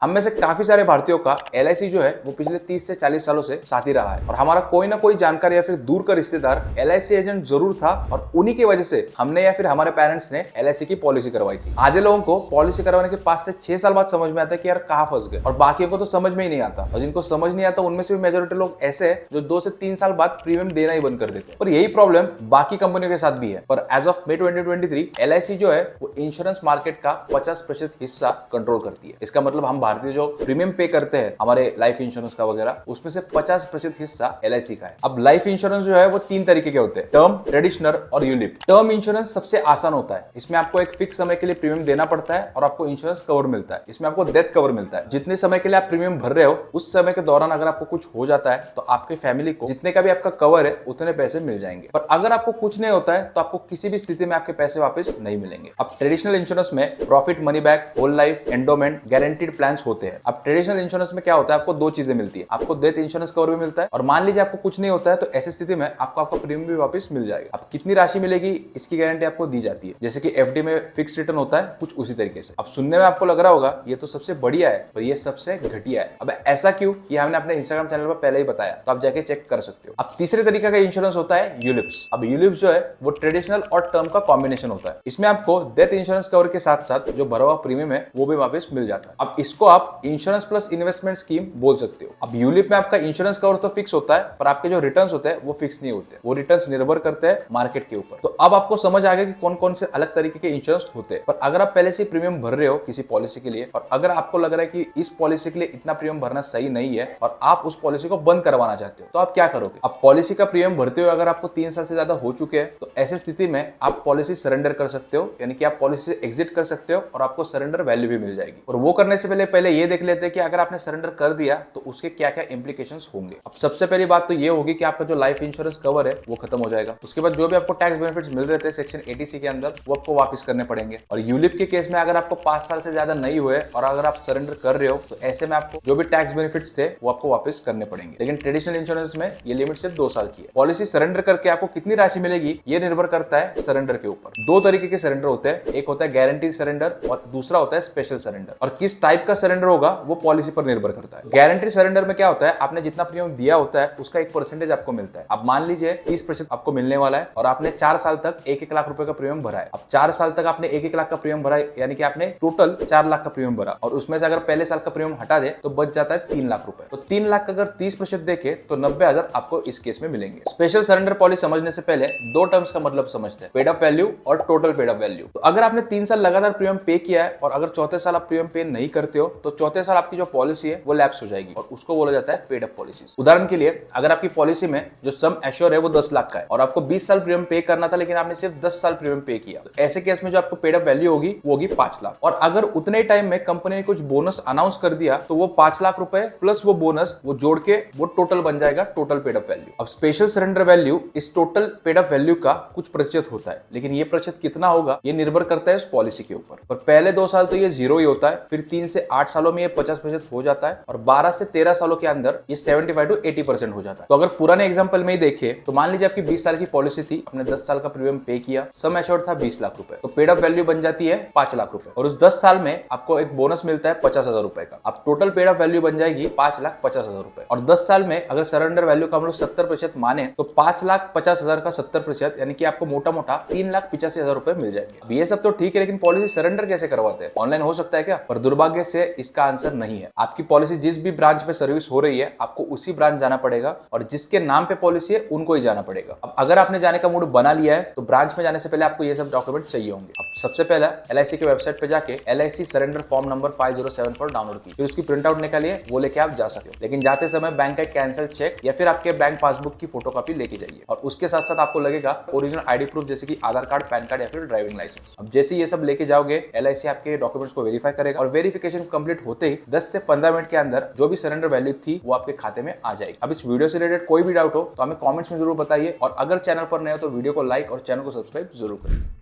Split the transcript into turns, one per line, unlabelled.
हम में से काफी सारे भारतीयों का एलआईसी जो है वो पिछले 30 से 40 सालों से साथ ही रहा है और हमारा कोई ना कोई जानकार या फिर दूर का रिश्तेदार एलआईसी एजेंट जरूर था और उन्हीं की वजह से हमने या फिर हमारे पेरेंट्स ने एलआईसी की पॉलिसी करवाई थी। आधे लोगों को पॉलिसी करवाने के 5 से 6 साल बाद समझ में आता है कि यार कहाँ फंस गए और बाकियों को तो समझ में ही नहीं आता और जिनको समझ नहीं आता उनमें से भी मेजोरिटी लोग ऐसे हैं जो 2 से 3 साल बाद प्रीमियम देना ही बंद कर देते हैं। पर यही प्रॉब्लम बाकी कंपनियों के साथ भी है। पर एज ऑफ मई 2023 एलआईसी जो है वो इंश्योरेंस मार्केट का 50% हिस्सा कंट्रोल करती है। इसका मतलब हम भारतीय जो प्रीमियम पे करते हैं हमारे लाइफ इंश्योरेंस का वगैरह उसमें से 50% हिस्सा एलआईसी का है। अब लाइफ इंश्योरेंस जो है वो 3 तरीके के होते हैं, टर्म, ट्रेडिशनल और यूलिप। टर्म इंश्योरेंस सबसे आसान होता है। इसमें आपको एक फिक्स समय के लिए प्रीमियम देना पड़ता है और आपको इंश्योरेंस कवर मिलता है। इसमें आपको डेथ कवर मिलता है। जितने समय के लिए आप प्रीमियम भर रहे हो उस समय के दौरान अगर आपको कुछ हो जाता है तो आपके फैमिली को जितने का भी आपका कवर है उतने पैसे मिल जाएंगे। पर अगर आपको कुछ नहीं होता है तो आपको किसी भी स्थिति में आपके पैसे वापस नहीं मिलेंगे। अब ट्रेडिशनल इंश्योरेंस में profit, money back, whole life, endowment, guaranteed plan होते हैं। अब ट्रेडिशनल इंश्योरेंस में क्या होता है, आपको 2 चीजें मिलती है, आपको डेथ इंश्योरेंस कवर भी मिलता है और मान लीजिए आपको कुछ नहीं होता है तो ऐसी स्थिति में आपको आपका प्रीमियम भी वापस मिल जाएगा। अब कितनी राशि मिलेगी इसकी गारंटी आपको दी जाती है। जैसे कि एफडी में फिक्स रिटर्न होता है, कुछ उसी तरीके से। अब सुनने में आपको लग रहा होगा ये तो सबसे बढ़िया है पर ये सबसे घटिया है। अब ऐसा क्यों, ये हमने अपने इंस्टाग्राम चैनल पर पहले ही बताया, तो आप जाके चेक कर सकते हो। अब तीसरे तरीके का इंश्योरेंस होता है यूलिप्स। अब यूलिप्स जो है वो ट्रेडिशनल और टर्म का कॉम्बिनेशन होता है। इसमें आपको डेथ इंश्योरेंस कवर के साथ साथ जो भरा हुआ प्रीमियम है वो भी वापस मिल जाता है। अब इसको आप इंश्योरेंस प्लस इन्वेस्टमेंट स्कीम बोल सकते हो। अब यूलिप में आपका इंश्योरेंस कवर तो फिक्स होता है पर आपके जो रिटर्न्स होते हैं वो फिक्स नहीं होते, वो रिटर्न्स निर्भर करते हैं मार्केट के ऊपर। तो अब आपको समझ आ गया कि कौन कौन से अलग तरीके के इंश्योरेंस होते हैं। पर अगर आप पहले से प्रीमियम भर रहे हो किसी पॉलिसी के लिए और अगर आपको लग रहा है कि इस पॉलिसी के लिए इतना प्रीमियम भरना सही नहीं है और आप उस पॉलिसी को बंद करवाना चाहते हो तो आप क्या करोगे। अब पॉलिसी का प्रीमियम भरते हुए अगर आपको 3 साल से ज्यादा हो चुके हैं तो ऐसी स्थिति में आप पॉलिसी सरेंडर कर सकते हो, यानी कि आप पॉलिसी से एग्जिट कर सकते हो और आपको सरेंडर वैल्यू भी मिल जाएगी। और वो करने से पहले ये देख लेते हैं कि अगर आपने सरेंडर कर दिया तो उसके क्या क्या इंप्लीकेशंस होंगे। अब सबसे पहली बात तो ये होगी कि आपका जो लाइफ इंश्योरेंस कवर है वो खत्म हो जाएगा। उसके बाद जो भी आपको टैक्स बेनिफिट्स मिल रहे थे सेक्शन 80C के अंदर वो आपको वापस करने पड़ेंगे। और यूलिप के केस में अगर आपको 5 साल से ज्यादा नहीं हुए और अगर आप सरेंडर कर रहे हो तो ऐसे में आपको जो भी टैक्स बेनिफिट्स थे वो आपको वापस करने पड़ेंगे। लेकिन ट्रेडिशनल इंश्योरेंस में ये लिमिट सिर्फ 2 साल की है। पॉलिसी सरेंडर करके आपको कितनी राशि मिलेगी ये निर्भर करता है सरेंडर के ऊपर। 2 तरीके के सरेंडर होते हैं, एक होता है गारंटी सरेंडर और दूसरा होता है स्पेशल सरेंडर। और किस टाइप का सरेंडर होगा वो पॉलिसी पर निर्भर करता है। गारंटी सरेंडर में क्या होता है, आपने जितना प्रीमियम दिया होता है उसका 1% आपको मिलता है। अब मान लीजिए 30% आपको मिलने वाला है और आपने 4 साल तक 1-1 लाख रुपए का प्रीमियम भरा है। अब 4 साल तक आपने 1-1 लाख का प्रीमियम भरा है, यानी कि आपने टोटल 4 लाख का प्रीमियम भरा और उसमें से अगर पहले साल का प्रीमियम हटा दे तो बच जाता है 3 लाख रुपए। तो 3 लाख का अगर 30% देखे तो 90,000 आपको इस केस में मिलेंगे। स्पेशल सरेंडर पॉलिसी समझने से पहले 2 टर्म्स का मतलब समझते हैं, पेड अप वैल्यू और टोटल पेड अप वैल्यू। तो अगर आपने 3 साल लगातार प्रीमियम पे किया है और अगर चौथे साल आप प्रीमियम पे नहीं करते हो तो चौथे साल आपकी जो पॉलिसी है वो लैप्स हो जाएगी और उसको बोला जाता है पेड अप पॉलिसी। उदाहरण के लिए अगर आपकी पॉलिसी में जो सम एश्योर है वो 10 लाख का है और आपको 20 साल प्रीमियम पे करना था लेकिन आपने सिर्फ 10 साल प्रीमियम पे किया, तो ऐसे केस में जो आपको पेड अप वैल्यू होगी वो होगी 5 लाख। और अगर उतने टाइम में कंपनी ने कुछ बोनस अनाउंस कर दिया तो वो 5 लाख रुपए प्लस वो बोनस वो जोड़ के वो टोटल बन जाएगा टोटल पेड अप वैल्यू। अब स्पेशल सरेंडर वैल्यू इस टोटल पेड अप वैल्यू का कुछ प्रतिशत होता है, लेकिन ये प्रतिशत कितना होगा ये निर्भर करता है उस पॉलिसी के ऊपर। पर पहले 2 साल तो ये 0 ही होता है, फिर 3 से 8 सालों में ये 50% हो जाता है और 12 से 13 सालों के अंदर ये 75 to 80% हो जाता है। तो अगर पुराने एग्जांपल में ही देखें तो मान लीजिए आपकी 20 साल की पॉलिसी थी, आपने 10 साल का प्रीमियम पे किया, सम एश्योर्ड था 20 लाख रुपए, तो पेड अप वैल्यू बन जाती है 5 लाख रुपए और उस 10 साल में आपको एक बोनस मिलता है 50,000 रुपए का। अब टोटल पेड अप वैल्यू बन जाएगी 5,50,000 रुपए और 10 साल में अगर सरेंडर वैल्यू का हम लोग 70% माने तो 5,50,000 का 70% यानी कि आपको मोटा मोटा 3,85,000 रुपए मिल जाएंगे। अब ये सब तो ठीक है, लेकिन पॉलिसी सरेंडर कैसे करवाते हैं, ऑनलाइन हो सकता है क्या? पर दुर्भाग्य से इसका आंसर नहीं है। आपकी पॉलिसी जिस भी ब्रांच में सर्विस हो रही है आपको उसी ब्रांच जाना पड़ेगा और जिसके नाम पे पॉलिसी है उनको ही जाना पड़ेगा। अब अगर आपने जाने का मूड बना लिया है तो ब्रांच में जाने से पहले आपको ये सब डॉक्यूमेंट चाहिए होंगे। अब सबसे पहले एलआईसी के वेबसाइट पे जाके LIC surrender form number 507 download की, फिर उसकी प्रिंट आउट निकालिए, वो लेके आप जा सकते हो। लेकिन जाते समय बैंक का कैंसिल चेक या फिर आपके बैंक पासबुक की फोटोकॉपी लेके जाइए और उसके साथ साथ आपको लगेगा ओरिजिनल आईडी प्रूफ जैसे कि आधार कार्ड, पैन कार्ड या फिर ड्राइविंग लाइसेंस। अब जैसे ये सब लेके जाओगे एलआईसी आपके डॉक्यूमेंट्स को वेरीफाई करेगा और वेरिफिकेशन कंप्लीट होते ही 10 से 15 मिनट के अंदर जो भी सरेंडर वैल्यू थी वो आपके खाते में आ जाएगी। अब इस वीडियो से रिलेटेड कोई भी डाउट हो तो हमें कमेंट्स में जरूर बताइए और अगर चैनल पर नए हो तो वीडियो को लाइक और चैनल को सब्सक्राइब जरूर करिए।